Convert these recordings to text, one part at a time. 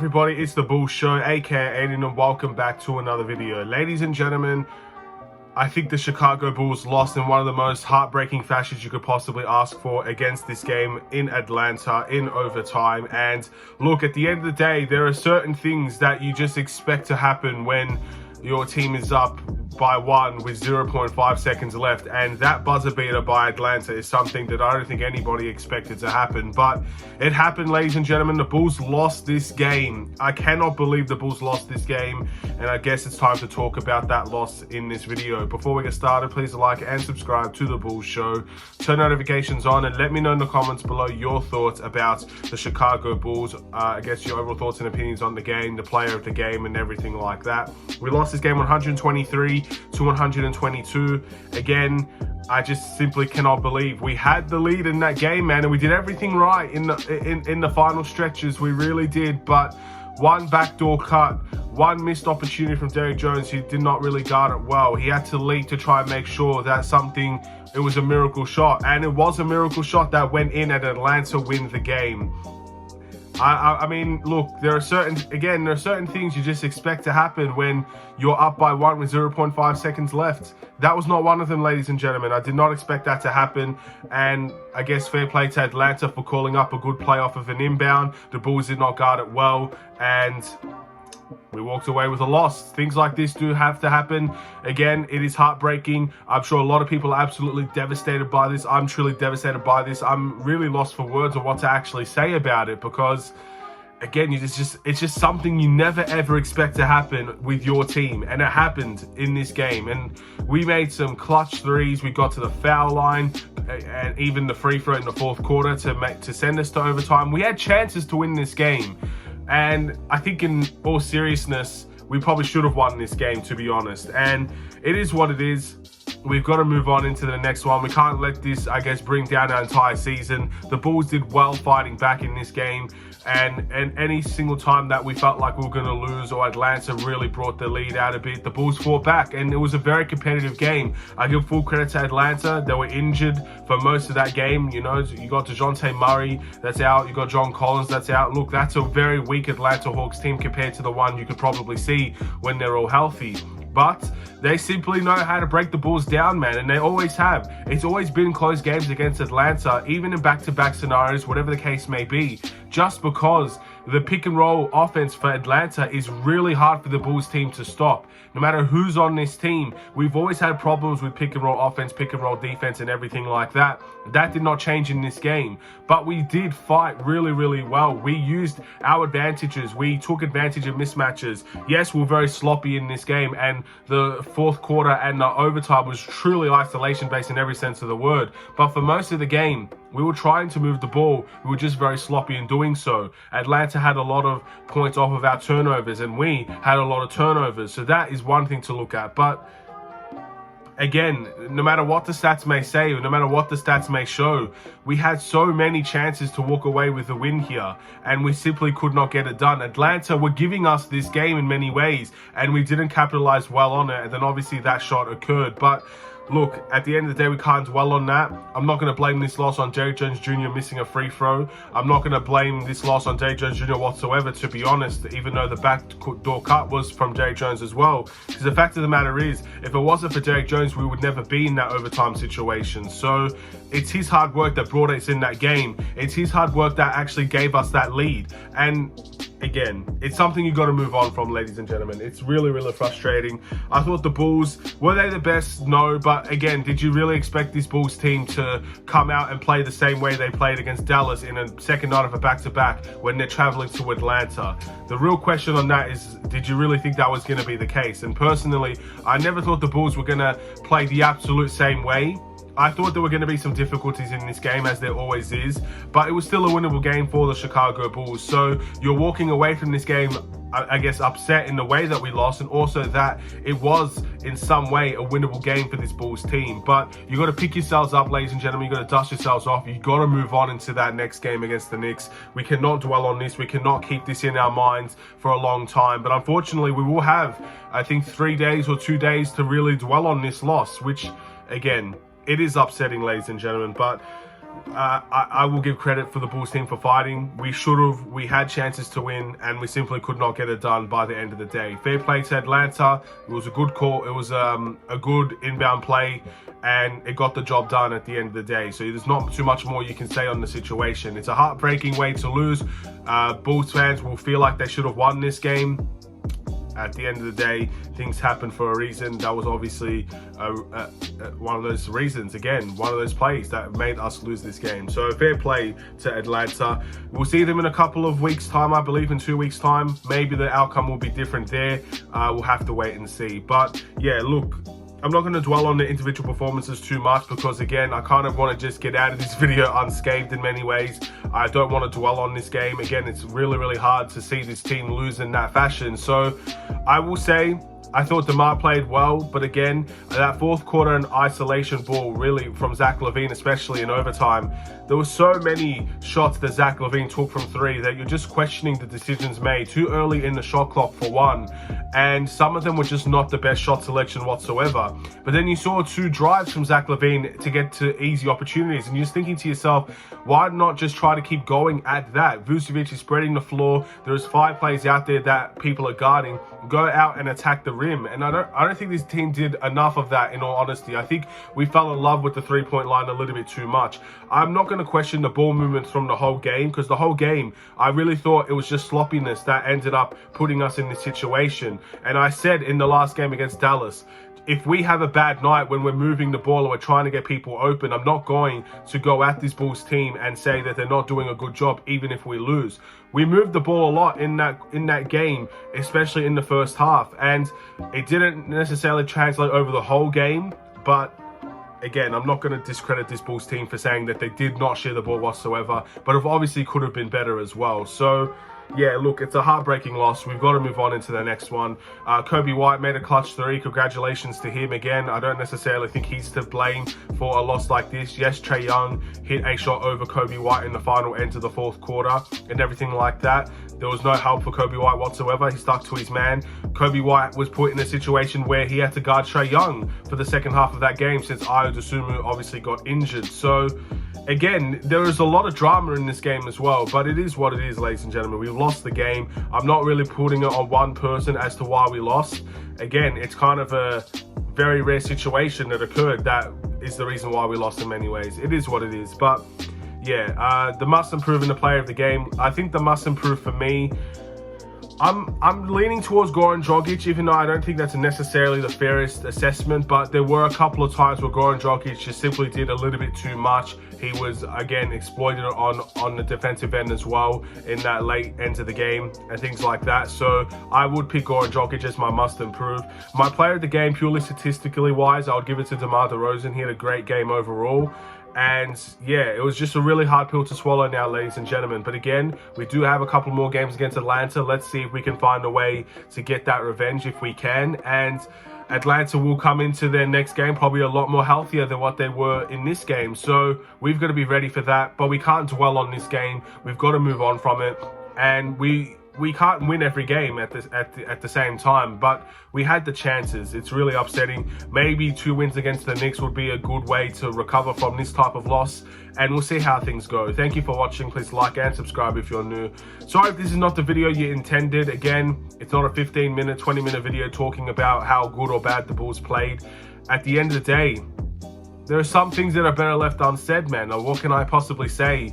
everybody, it's the Bulls Show, aka Aiden, and welcome back to another video. Ladies and gentlemen, I think the Chicago Bulls lost in one of the most heartbreaking fashions you could possibly ask for against this game in Atlanta in overtime. And look, at the end of the day, there are certain things that you just expect to happen when your team is up by one with 0.5 seconds left, and that buzzer beater by Atlanta is something that I don't think anybody expected to happen, but it happened, ladies and gentlemen. The Bulls lost this game. I cannot believe the Bulls lost this game, and I guess it's time to talk about that loss in this video. Before we get started, please like and subscribe to the Bulls Show, turn notifications on, and let me know in the comments below your thoughts about the Chicago Bulls. I guess your overall thoughts and opinions on the game, the player of the game, and everything like that. We lost this game 123 to 122. Again, I just simply cannot believe we had the lead in that game, man, and we did everything right in the final stretches. We really did, but one backdoor cut, one missed opportunity from Derrick Jones, who did not really guard it well. He had to lead to try and make sure that it was a miracle shot, and it was a miracle shot that went in, and Atlanta win the game. I mean, look, there are certain things you just expect to happen when you're up by one with 0.5 seconds left. That was not one of them, ladies and gentlemen. I did not expect that to happen, and I guess fair play to Atlanta for calling up a good play off of an inbound. The Bulls did not guard it well, and we walked away with a loss. Things like this do have to happen. Again, it is heartbreaking. I'm sure a lot of people are absolutely devastated by this. I'm truly devastated by this. I'm really lost for words on what to actually say about it, because again, it's just something you never ever expect to happen with your team, and it happened in this game. And we made some clutch threes. We got to the foul line, and even the free throw in the fourth quarter to send us to overtime. We had chances to win this game. And I think in all seriousness, we probably should have won this game, to be honest. And it is what it is. We've got to move on into the next one. We can't let this, I guess, bring down our entire season. The Bulls did well fighting back in this game. And any single time that we felt like we were going to lose or Atlanta really brought the lead out a bit, the Bulls fought back, and it was a very competitive game. I give full credit to Atlanta. They were injured for most of that game. You know, you got DeJounte Murray, that's out. You got John Collins, that's out. Look, that's a very weak Atlanta Hawks team compared to the one you could probably see when they're all healthy. But they simply know how to break the Bulls down, man, and they always have. It's always been close games against Atlanta, even in back-to-back scenarios, whatever the case may be, just because the pick-and-roll offense for Atlanta is really hard for the Bulls team to stop. No matter who's on this team, we've always had problems with pick-and-roll offense, pick-and-roll defense, and everything like that. That did not change in this game, but we did fight really, really well. We used our advantages. We took advantage of mismatches. Yes, we're very sloppy in this game, and the fourth quarter and the overtime was truly isolation-based in every sense of the word. But for most of the game, we were trying to move the ball. We were just very sloppy in doing so. Atlanta had a lot of points off of our turnovers, and we had a lot of turnovers. So that is one thing to look at. But again, no matter what the stats may say, or no matter what the stats may show, we had so many chances to walk away with a win here, and we simply could not get it done. Atlanta were giving us this game in many ways, and we didn't capitalize well on it, and then obviously that shot occurred. But look, at the end of the day, we can't dwell on that. I'm not going to blame this loss on Derrick Jones Jr. missing a free throw. I'm not going to blame this loss on Derrick Jones Jr. whatsoever, to be honest, even though the backdoor cut was from Derrick Jones as well. Because the fact of the matter is, if it wasn't for Derrick Jones, we would never be in that overtime situation. So it's his hard work that brought us in that game. It's his hard work that actually gave us that lead. And again, it's something you got to move on from, ladies and gentlemen. It's really, really frustrating. I thought the Bulls, were they the best? No, but again, did you really expect this Bulls team to come out and play the same way they played against Dallas in a second night of a back-to-back when they're traveling to Atlanta? The real question on that is, did you really think that was going to be the case? And personally, I never thought the Bulls were going to play the absolute same way. I thought there were going to be some difficulties in this game, as there always is, but it was still a winnable game for the Chicago Bulls. So you're walking away from this game, I guess, upset in the way that we lost, and also that it was in some way a winnable game for this Bulls team. But you got to pick yourselves up, ladies and gentlemen. You got to dust yourselves off. You got to move on into that next game against the Knicks. We cannot dwell on this. We cannot keep this in our minds for a long time. But unfortunately, we will have, I think, 3 days or 2 days to really dwell on this loss, which, again, it is upsetting, ladies and gentlemen. But I will give credit for the Bulls team for fighting. We had chances to win, and we simply could not get it done by the end of the day. Fair play to Atlanta. It was a good call. It was a good inbound play, and it got the job done at the end of the day. So there's not too much more you can say on the situation. It's a heartbreaking way to lose. Bulls fans will feel like they should have won this game. At the end of the day, things happen for a reason. That was obviously one of those reasons. Again, one of those plays that made us lose this game. So fair play to Atlanta. We'll see them in a couple of weeks' time, I believe in 2 weeks' time. Maybe the outcome will be different there. We'll have to wait and see. But yeah, look, I'm not going to dwell on the individual performances too much because, again, I kind of want to just get out of this video unscathed in many ways. I don't want to dwell on this game. Again, it's really, really hard to see this team lose in that fashion. So I will say, I thought DeMar played well, but again, that fourth quarter and isolation ball, really, from Zach LaVine, especially in overtime, there were so many shots that Zach LaVine took from three that you're just questioning the decisions made too early in the shot clock for one, and some of them were just not the best shot selection whatsoever. But then you saw 2 drives from Zach LaVine to get to easy opportunities, and you're just thinking to yourself, why not just try to keep going at that? Vucevic is spreading the floor. There's 5 plays out there that people are guarding. Go out and attack the rim. And I don't think this team did enough of that, in all honesty. I think we fell in love with the three-point line a little bit too much. I'm not going to question the ball movements from the whole game, because the whole game, I really thought it was just sloppiness that ended up putting us in this situation. And I said in the last game against Dallas, if we have a bad night when we're moving the ball and we're trying to get people open, I'm not going to go at this Bulls team and say that they're not doing a good job, even if we lose. We moved the ball a lot in that game, especially in the first half, and it didn't necessarily translate over the whole game. But again, I'm not going to discredit this Bulls team for saying that they did not share the ball whatsoever, but it obviously could have been better as well. So yeah, look, it's a heartbreaking loss. We've got to move on into the next one. Kobe White made a clutch 3. Congratulations to him again. I don't necessarily think he's to blame for a loss like this. Yes, Trae Young hit a shot over Kobe White in the final end of the fourth quarter and everything like that. There was no help for Kobe White whatsoever. He stuck to his man. Kobe White was put in a situation where he had to guard Trae Young for the second half of that game, since Ayo Dosunmu obviously got injured. So again, there is a lot of drama in this game as well, but it is what it is, ladies and gentlemen. We've lost the game. I'm not really putting it on one person as to why we lost. Again, it's kind of a very rare situation that occurred that is the reason why we lost in many ways. It is what it is. But yeah, the must improve in the player of the game. I think the must improve for me, I'm leaning towards Goran Dragic, even though I don't think that's necessarily the fairest assessment. But there were a couple of times where Goran Dragic just simply did a little bit too much. He was, again, exploited on the defensive end as well in that late end of the game and things like that. So I would pick Goran Dragic as my must improve. My player of the game, purely statistically wise, I would give it to DeMar DeRozan. He had a great game overall. And yeah, it was just a really hard pill to swallow now, ladies and gentlemen. But again, we do have a couple more games against Atlanta. Let's see if we can find a way to get that revenge if we can. And Atlanta will come into their next game probably a lot more healthier than what they were in this game. So we've got to be ready for that. But we can't dwell on this game. We've got to move on from it. And we can't win every game at the same time, but we had the chances. It's really upsetting. Maybe 2 wins against the Knicks would be a good way to recover from this type of loss, and we'll see how things go. Thank you for watching. Please like and subscribe if you're new. Sorry if this is not the video you intended. Again, it's not a 15-minute, 20-minute video talking about how good or bad the Bulls played. At the end of the day, there are some things that are better left unsaid, man. Or what can I possibly say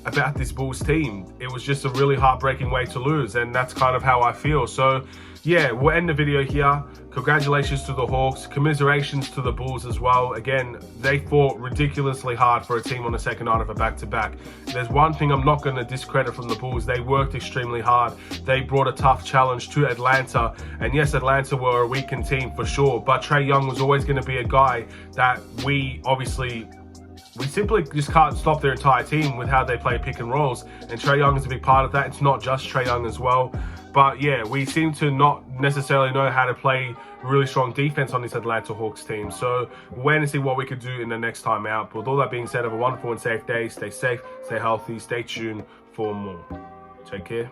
about this Bulls team? It was just a really heartbreaking way to lose, and that's kind of how I feel. So yeah, we'll end the video here. Congratulations to the Hawks, commiserations to the Bulls as well. Again, they fought ridiculously hard for a team on the second night of a back-to-back. There's one thing I'm not going to discredit from the Bulls. They worked extremely hard. They brought a tough challenge to Atlanta, and yes, Atlanta were a weakened team for sure, but Trae Young was always going to be a guy that we simply just can't stop their entire team with how they play pick and rolls, and Trae Young is a big part of that. It's not just Trae Young as well, but yeah, we seem to not necessarily know how to play really strong defense on this Atlanta Hawks team. So we'll wait and see what we could do in the next time out. But with all that being said, have a wonderful and safe day. Stay safe, stay healthy, stay tuned for more. Take care.